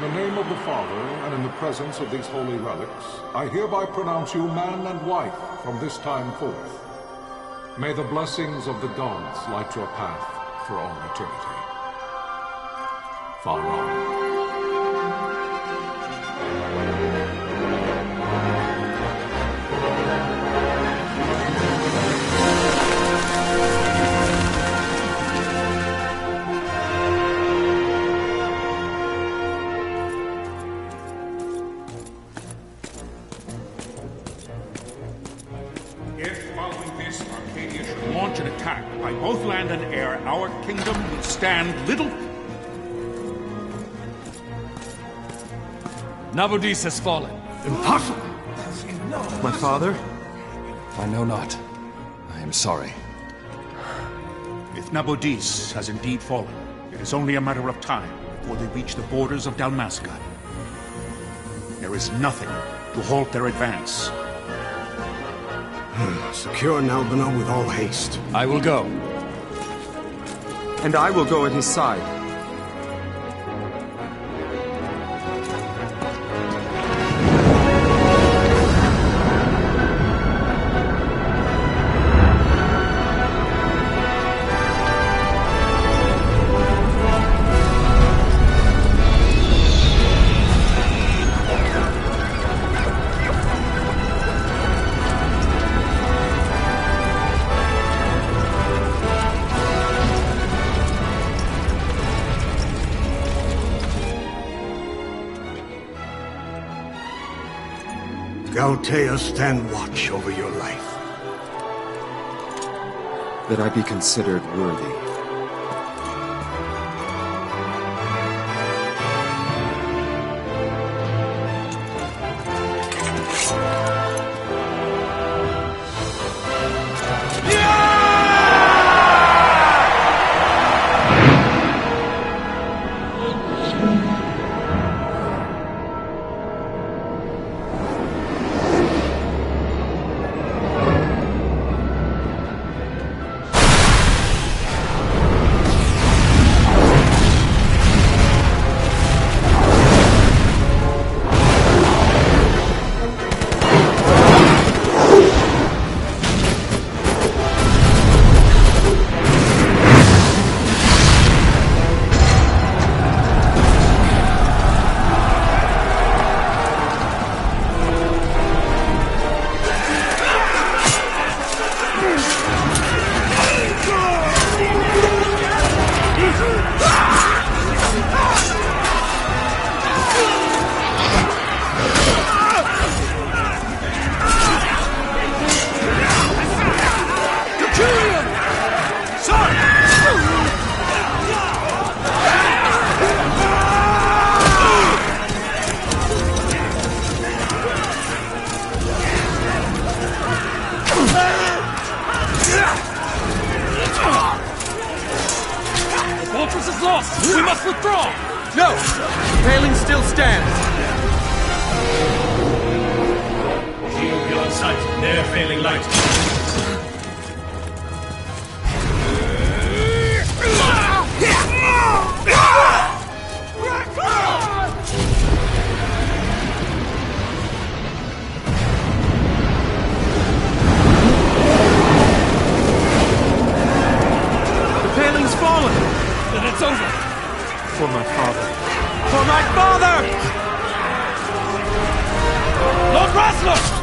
In the name of the Father, and in the presence of these holy relics, I hereby pronounce you man and wife from this time forth. May the blessings of the gods light your path for all eternity. Far on. Launch an attack by both land and air, our kingdom will stand little... Nabudis has fallen. Impossible! My father? I know not. I am sorry. If Nabudis has indeed fallen, it is only a matter of time before they reach the borders of Dalmasca. There is nothing to halt their advance. Secure Nalbina with all haste. I will go. And I will go at his side. Galtea, stand watch over your life. That I be considered worthy. We must withdraw! No! The paling still stands! Shield beyond sight, ne'er failing light. The paling's fallen! Then it's over! For my father. For my father! Lord Rasler!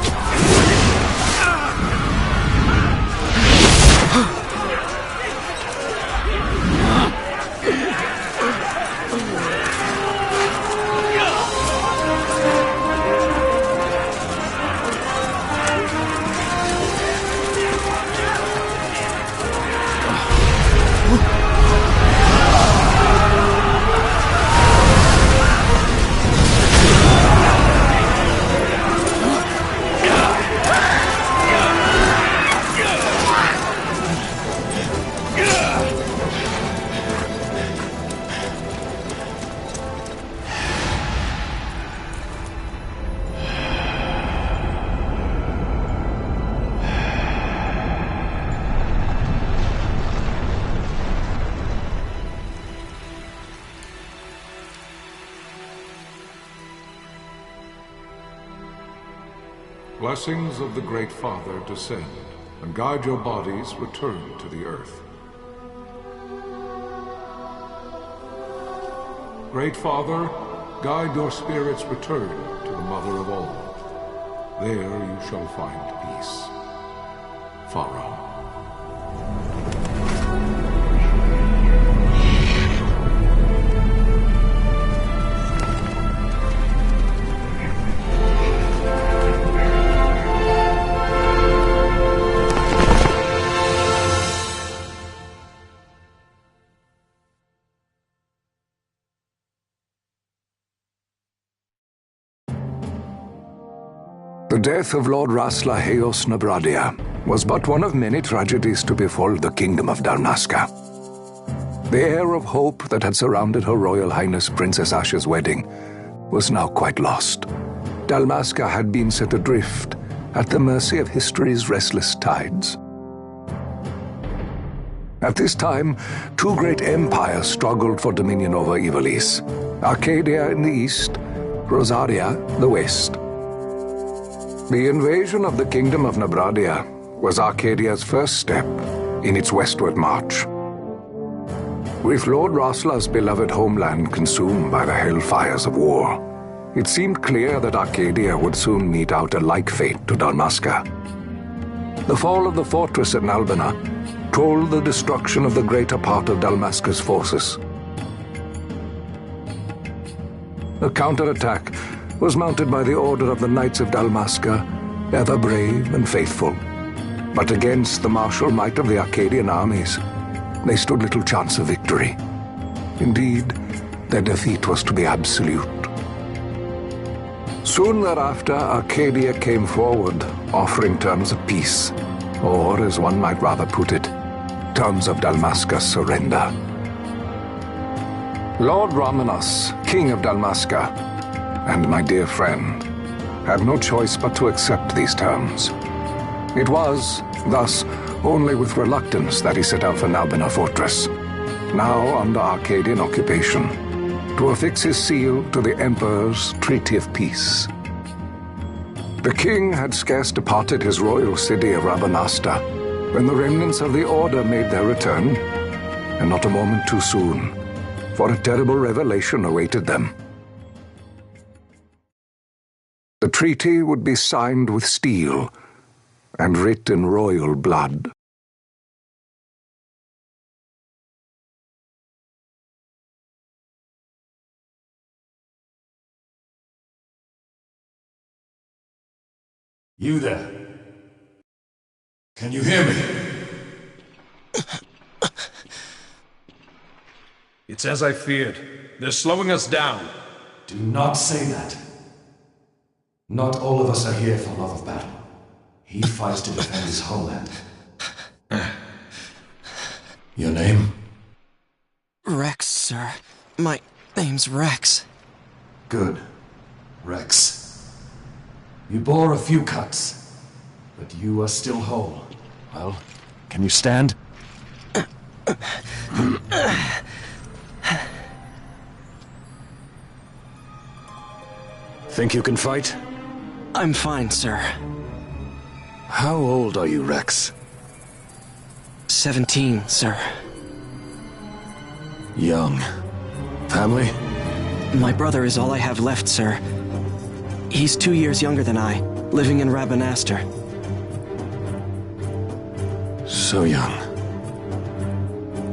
blessings of the Great Father descend, and guide your bodies return to the earth. Great Father, guide your spirits return to the Mother of all. There you shall find peace. Pharaoh. The death of Lord Rasla Heos Nabradia was but one of many tragedies to befall the Kingdom of Dalmasca. The air of hope that had surrounded Her Royal Highness Princess Asha's wedding was now quite lost. Dalmasca had been set adrift at the mercy of history's restless tides. At this time, two great empires struggled for dominion over Ivalice: Arcadia in the east, Rosaria the west. The invasion of the Kingdom of Nabradia was Arcadia's first step in its westward march. With Lord Rasla's beloved homeland consumed by the hellfires of war, it seemed clear that Arcadia would soon mete out a like fate to Dalmasca. The fall of the fortress at Nalbina told the destruction of the greater part of Dalmasca's forces. A counterattack was mounted by the order of the Knights of Dalmasca, ever brave and faithful. But against the martial might of the Arcadian armies, they stood little chance of victory. Indeed, their defeat was to be absolute. Soon thereafter, Arcadia came forward, offering terms of peace, or, as one might rather put it, terms of Dalmasca's surrender. Lord Romanos, King of Dalmasca, and my dear friend, had no choice but to accept these terms. It was, thus, only with reluctance that he set out for Nalbina Fortress, now under Arcadian occupation, to affix his seal to the Emperor's Treaty of Peace. The king had scarce departed his royal city of Rabanasta when the remnants of the Order made their return, and not a moment too soon, for a terrible revelation awaited them. The treaty would be signed with steel and writ in royal blood. You there? Can you hear me? It's as I feared. They're slowing us down. Do not say that. Not all of us are here for love of battle. He fights to defend his homeland. Your name? Rex, sir. My name's Rex. Good. Rex. You bore a few cuts, but you are still whole. Well, can you stand? Think you can fight? I'm fine, sir. How old are you, Rex? 17, sir. Young. Family? My brother is all I have left, sir. He's 2 years younger than I, living in Rabanastre. So young.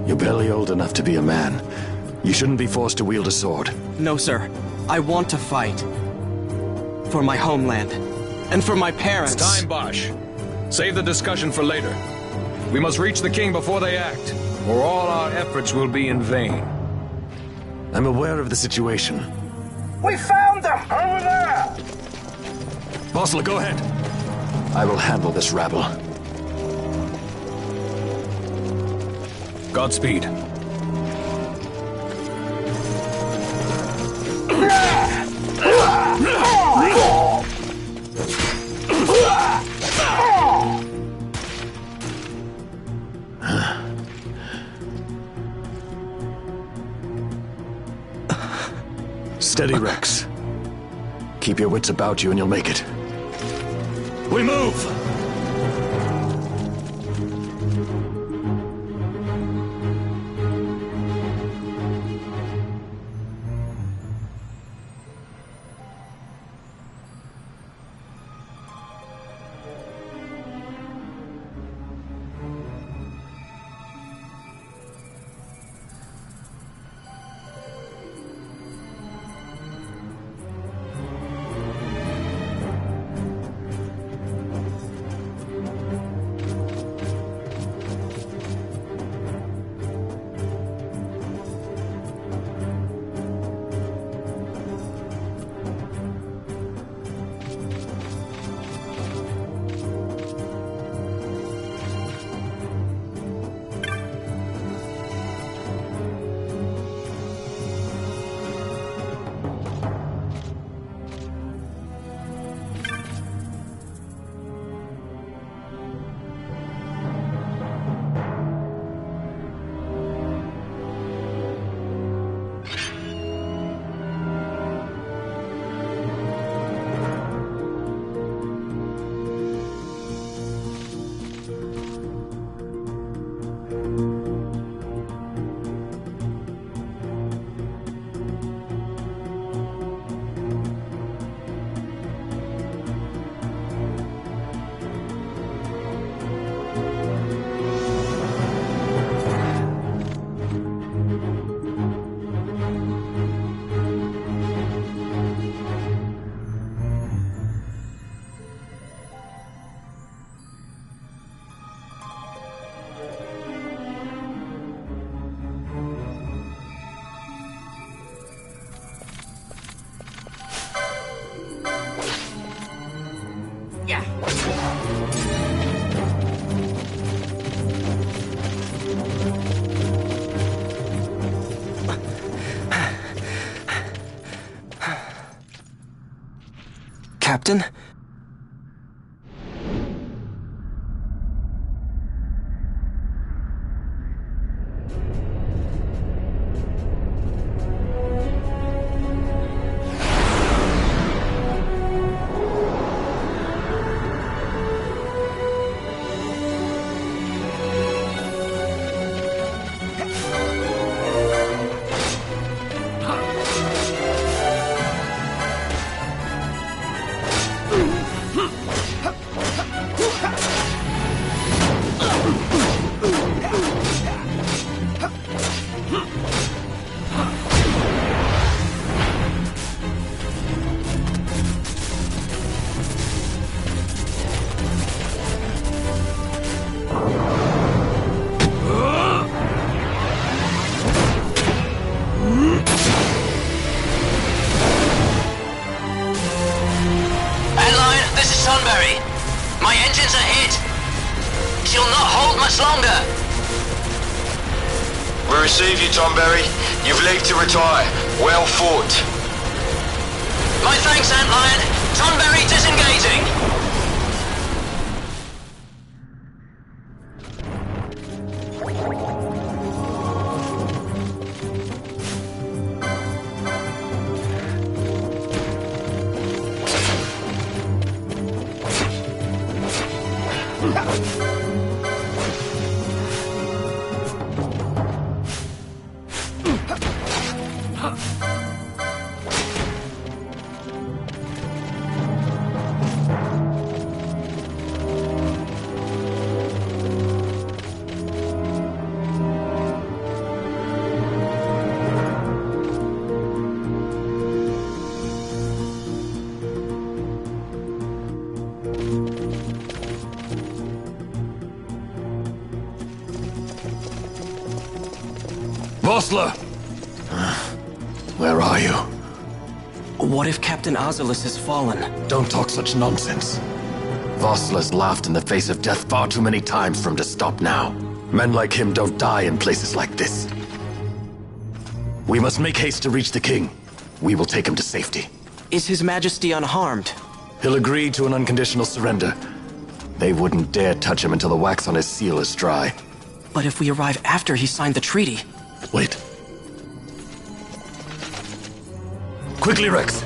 You're barely old enough to be a man. You shouldn't be forced to wield a sword. No, sir. I want to fight. For my homeland. And for my parents. It's time, Bosch. Save the discussion for later. We must reach the king before they act, or all our efforts will be in vain. I'm aware of the situation. We found them! Over there! Bossler, go ahead. I will handle this rabble. Godspeed. Steady, Rex. Keep your wits about you and you'll make it. We move! Captain? My engines are hit! She'll not hold much longer! We receive you, Tonberry. You've leave to retire. Well fought. My thanks, Antlion. Tonberry disengaging! Vossler! Where are you? What if Captain Azulis has fallen? Don't talk such nonsense. Vossler's laughed in the face of death far too many times for him to stop now. Men like him don't die in places like this. We must make haste to reach the king. We will take him to safety. Is His Majesty unharmed? He'll agree to an unconditional surrender. They wouldn't dare touch him until the wax on his seal is dry. But if we arrive after he signed the treaty... Wait. Quickly, Rex!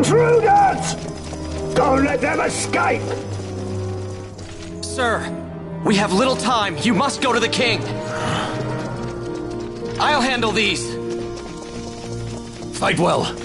Intruders! Don't let them escape! Sir, we have little time. You must go to the king. I'll handle these. Fight well.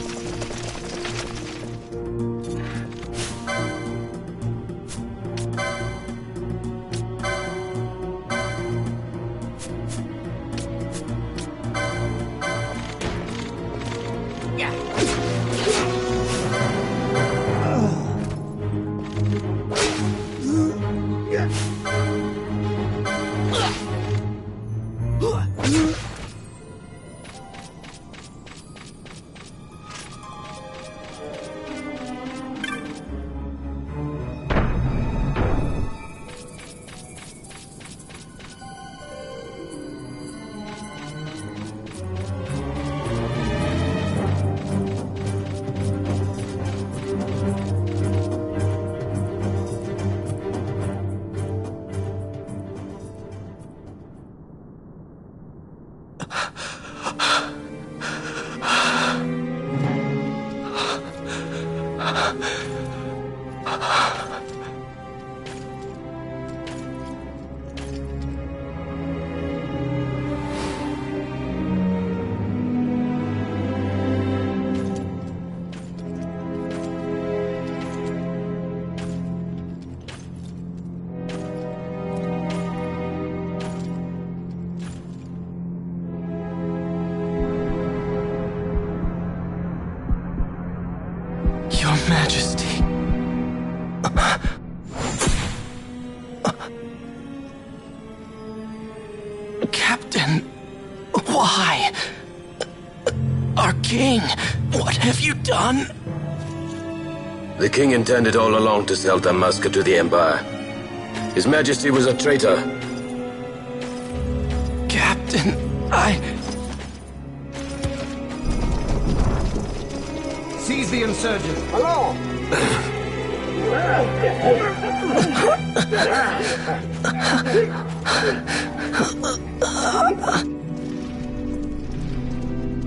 Your Majesty. Captain, why? Our king, what have you done? The king intended all along to sell Damaska to the Empire. His Majesty was a traitor. Captain, Seize the insurgent. Hello!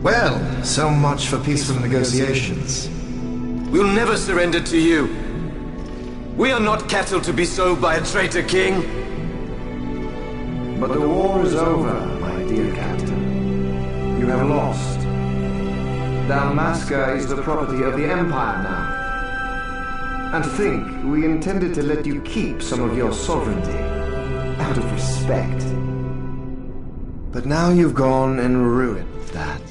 Well, so much for peaceful negotiations. We'll never surrender to you. We are not cattle to be sold by a traitor king. But the war is over, my dear captain. You have lost. Dalmasca is the property of the Empire now. And to think we intended to let you keep some of your sovereignty, out of respect. But now you've gone and ruined that.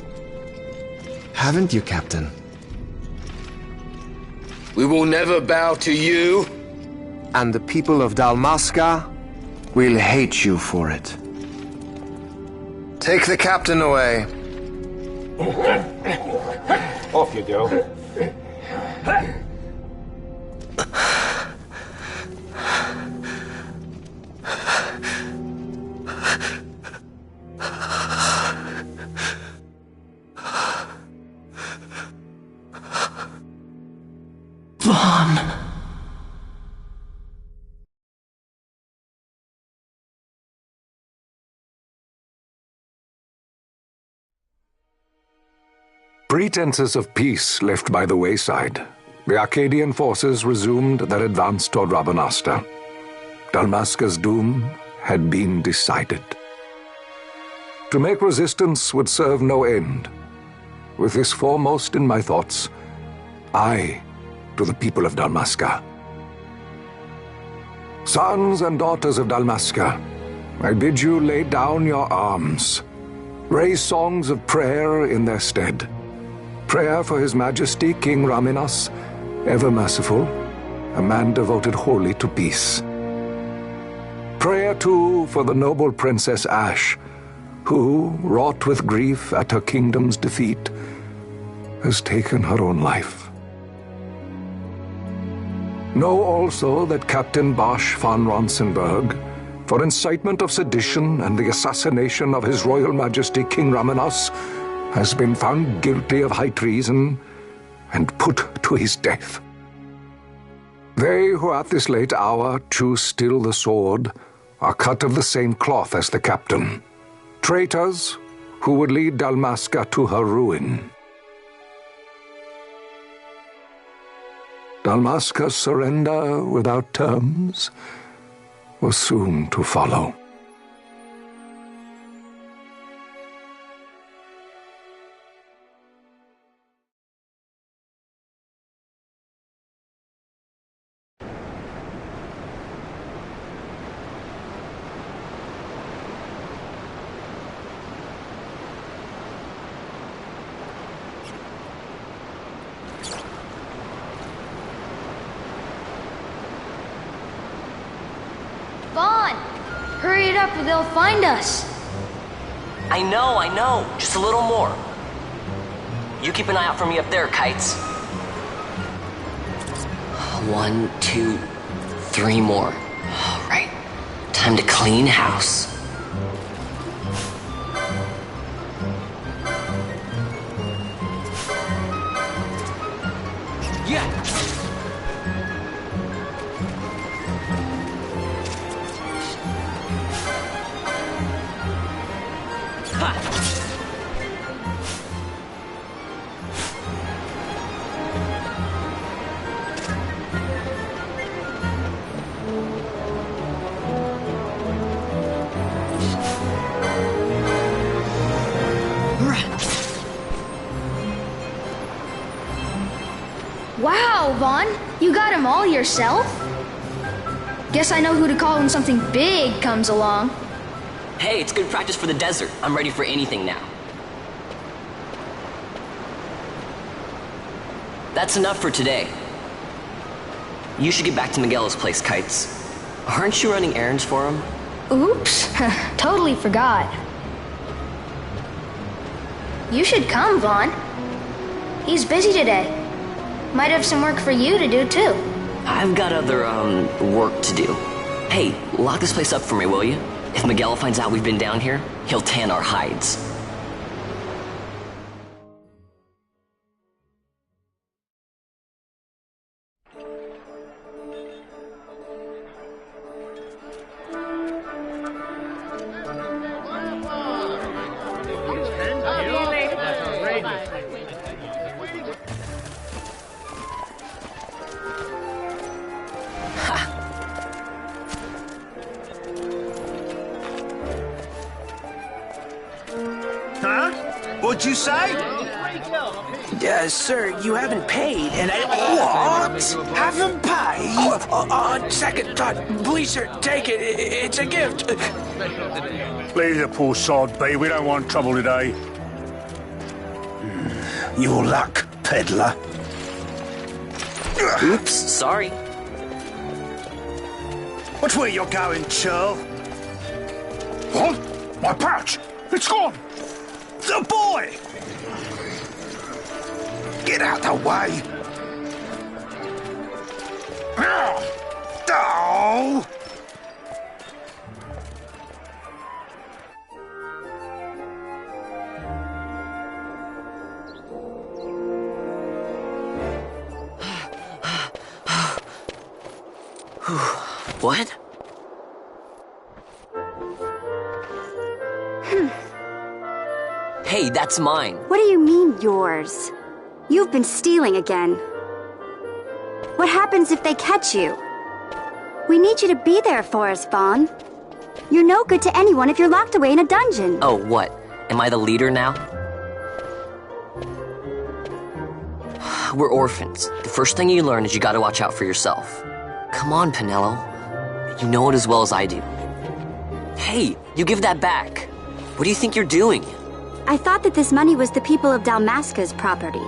Haven't you, Captain? We will never bow to you. And the people of Dalmasca will hate you for it. Take the captain away. Off you go. Vaughn. Pretenses of peace left by the wayside, the Arcadian forces resumed their advance toward Rabanasta. Dalmasca's doom had been decided. To make resistance would serve no end. With this foremost in my thoughts, I to the people of Dalmasca. Sons and daughters of Dalmasca, I bid you lay down your arms. Raise songs of prayer in their stead. Prayer for His Majesty King Raminas, ever merciful, a man devoted wholly to peace. Prayer, too, for the noble Princess Ash, who, wrought with grief at her kingdom's defeat, has taken her own life. Know also that Captain Bosch von Ronsenberg, for incitement of sedition and the assassination of His Royal Majesty King Raminas, has been found guilty of high treason and put to his death. They who at this late hour choose still the sword are cut of the same cloth as the captain, traitors who would lead Dalmasca to her ruin. Dalmasca's surrender without terms was soon to follow. Hurry it up or they'll find us. I know. Just a little more. You keep an eye out for me up there, Kites. 1, 2, 3 more. All right. Time to clean house. Yeah. Wow, Vaughn, you got him all yourself? Guess I know who to call when something big comes along. Hey, it's good practice for the desert. I'm ready for anything now. That's enough for today. You should get back to Miguel's place, Kites. Aren't you running errands for him? Oops, totally forgot. You should come, Vaughn. He's busy today. Might have some work for you to do, too. I've got other, work to do. Hey, lock this place up for me, will you? If Miguel finds out we've been down here, he'll tan our hides. What'd you say? Sir, you haven't paid, and I... What? Haven't paid? On second thought, please, sir, take it. It's a gift. Leave the poor sod be. We don't want trouble today. Your luck, peddler. Oops, sorry. Watch where you're going, churl. What? My pouch! It's gone! The boy! Get out the way! Oh! What? Hey, that's mine. What do you mean, yours? You've been stealing again. What happens if they catch you? We need you to be there for us, Vaughn. You're no good to anyone if you're locked away in a dungeon. Oh, what? Am I the leader now? We're orphans. The first thing you learn is you gotta watch out for yourself. Come on, Pinello. You know it as well as I do. Hey, you give that back. What do you think you're doing? I thought that this money was the people of Dalmasca's property.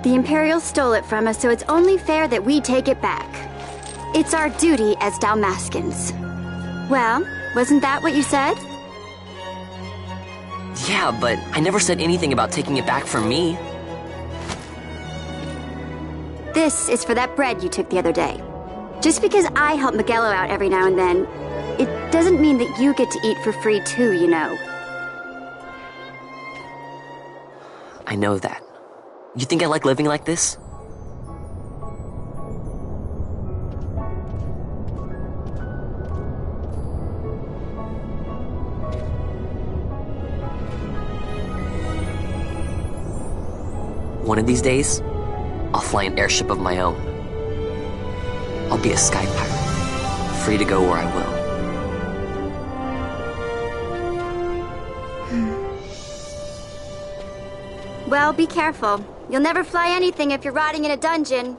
The Imperials stole it from us, so it's only fair that we take it back. It's our duty as Dalmascans. Well, wasn't that what you said? Yeah, but I never said anything about taking it back from me. This is for that bread you took the other day. Just because I help Miguelo out every now and then, it doesn't mean that you get to eat for free too, you know. I know that. You think I like living like this? One of these days, I'll fly an airship of my own. I'll be a sky pirate, free to go where I will. Well, be careful. You'll never fly anything if you're rotting in a dungeon.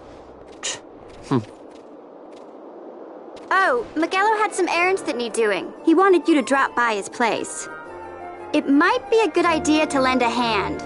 Oh, Magello had some errands that need doing. He wanted you to drop by his place. It might be a good idea to lend a hand.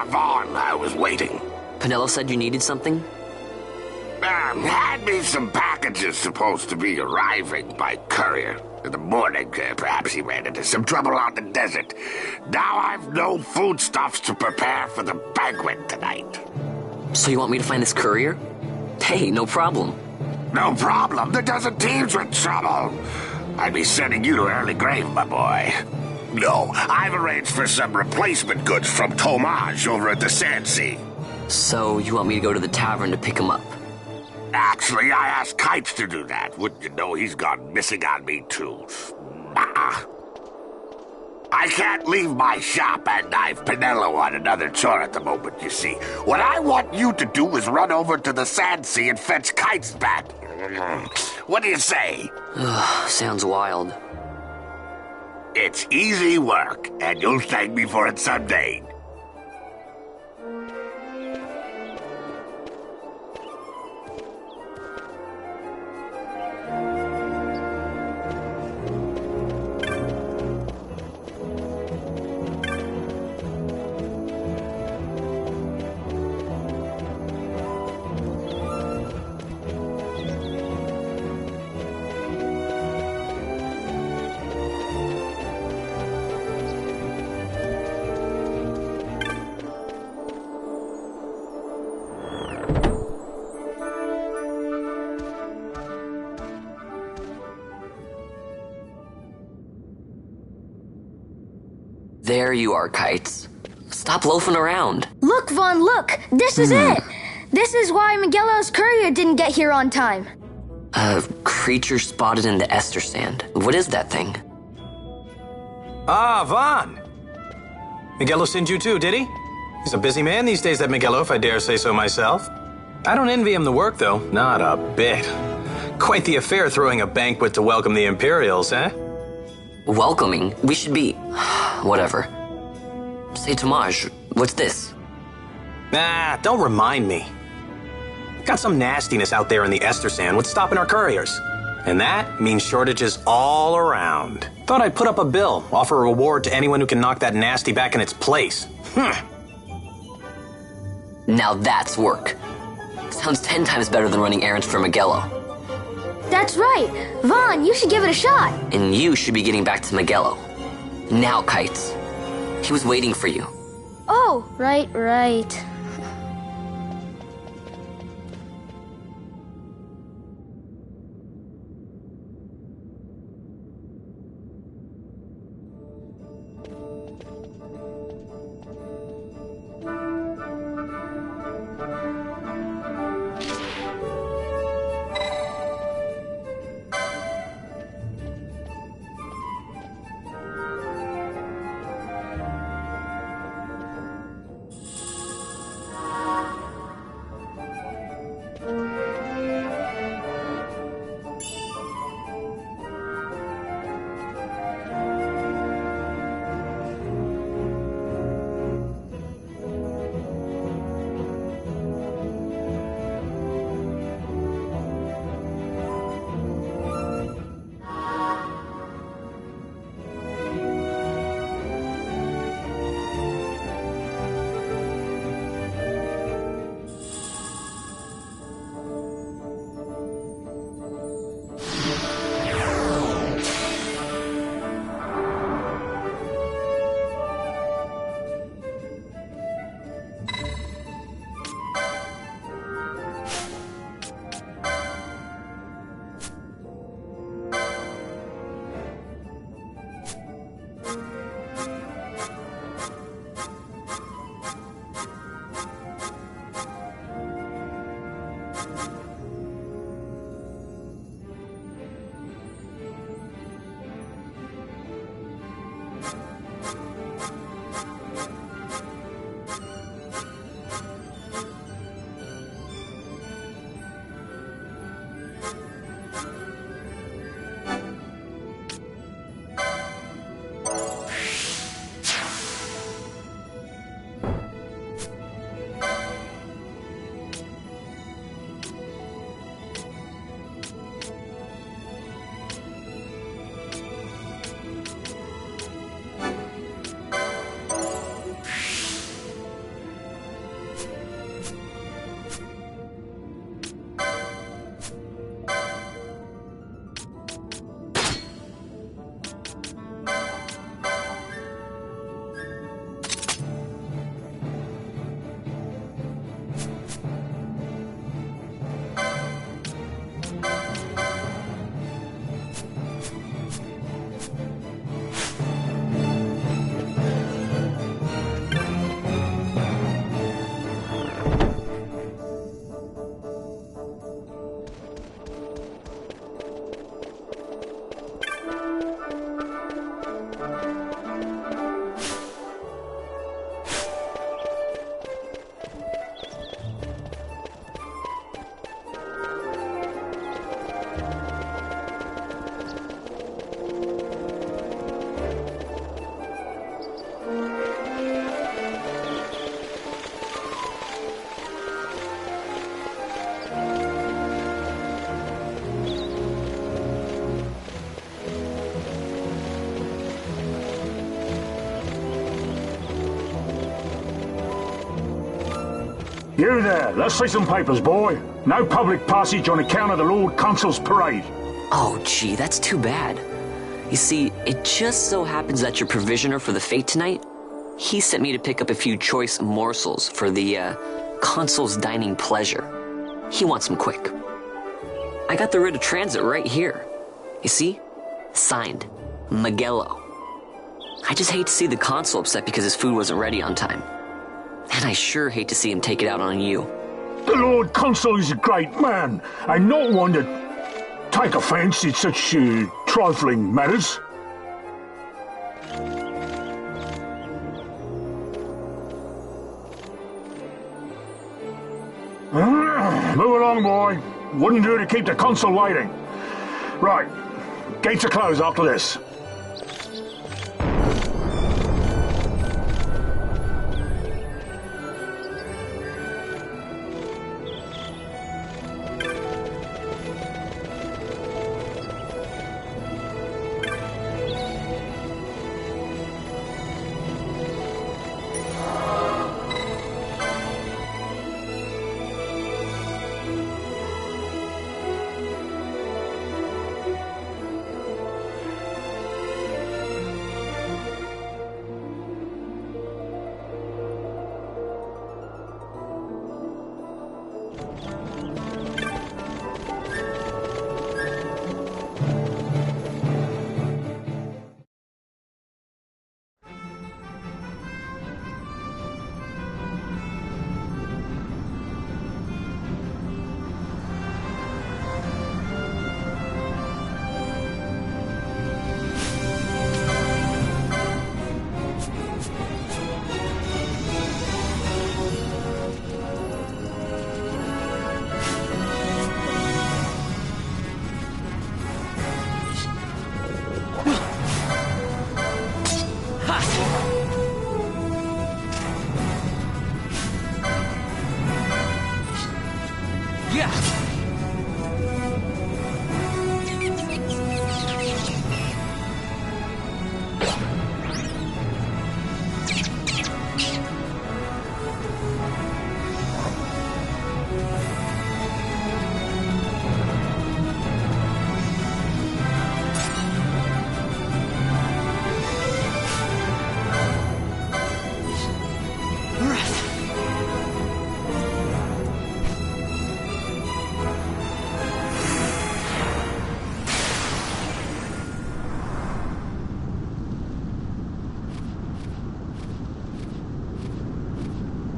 Vaughn, I was waiting. Pinello said you needed something? Had me some packages supposed to be arriving by courier. In the morning, perhaps he ran into some trouble on the desert. Now I've no foodstuffs to prepare for the banquet tonight. So you want me to find this courier? Hey, no problem. No problem. The desert teems with trouble. I'd be sending you to early grave, my boy. No, I've arranged for some replacement goods from Tomage over at the Sand Sea. So you want me to go to the tavern to pick him up? Actually, I asked Kites to do that. Wouldn't you know he's gone missing on me, too. I can't leave my shop, and I've Pinello on another chore at the moment, you see. What I want you to do is run over to the Sand Sea and fetch Kites back. What do you say? Sounds wild. It's easy work, and you'll thank me for it someday. There you are, Kites. Stop loafing around. Look, Vaughn, look! This is it! This is why Magello's courier didn't get here on time. A creature spotted in the Ester Sand. What is that thing? Ah, Vaughn! Magello sent you too, did he? He's a busy man these days, that Magello, if I dare say so myself. I don't envy him the work, though. Not a bit. Quite the affair throwing a banquet to welcome the Imperials, eh? Welcoming? We should be... whatever. Say, Tomage, what's this? Ah, don't remind me. Got some nastiness out there in the Ester Sand. What's stopping our couriers? And that means shortages all around. Thought I'd put up a bill, offer a reward to anyone who can knock that nasty back in its place. Now that's work. Sounds 10 times better than running errands for Magello. That's right. Vaughn, you should give it a shot. And you should be getting back to Magello. Now, Kites. He was waiting for you. Oh, right. You there, let's see some papers, boy. No public passage on account of the Lord Consul's parade. Oh, gee, that's too bad. You see, it just so happens that your provisioner for the fete tonight, he sent me to pick up a few choice morsels for the, Consul's dining pleasure. He wants them quick. I got the writ of transit right here. You see? Signed, Miguelo. I just hate to see the Consul upset because his food wasn't ready on time. And I sure hate to see him take it out on you. The Lord Consul is a great man, and not one to take offence in such trifling matters. Move along, boy. Wouldn't do to keep the Consul waiting. Right, gates are closed after this.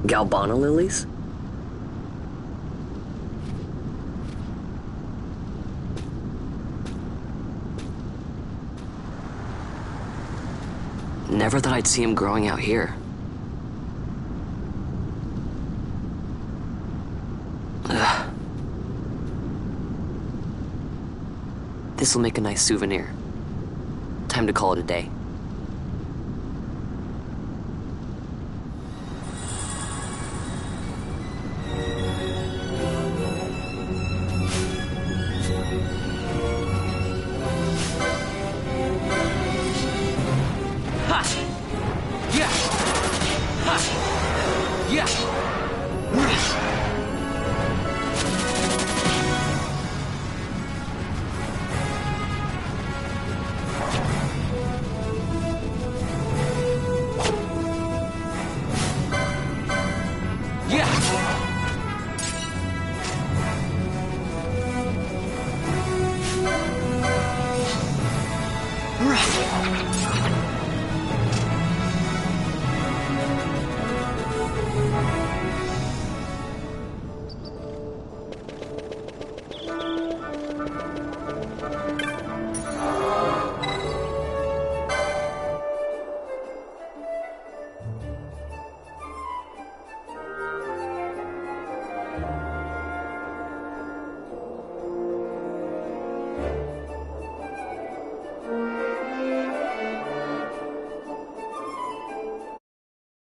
Galbana lilies? Never thought I'd see him growing out here. Ugh. This'll make a nice souvenir. Time to call it a day.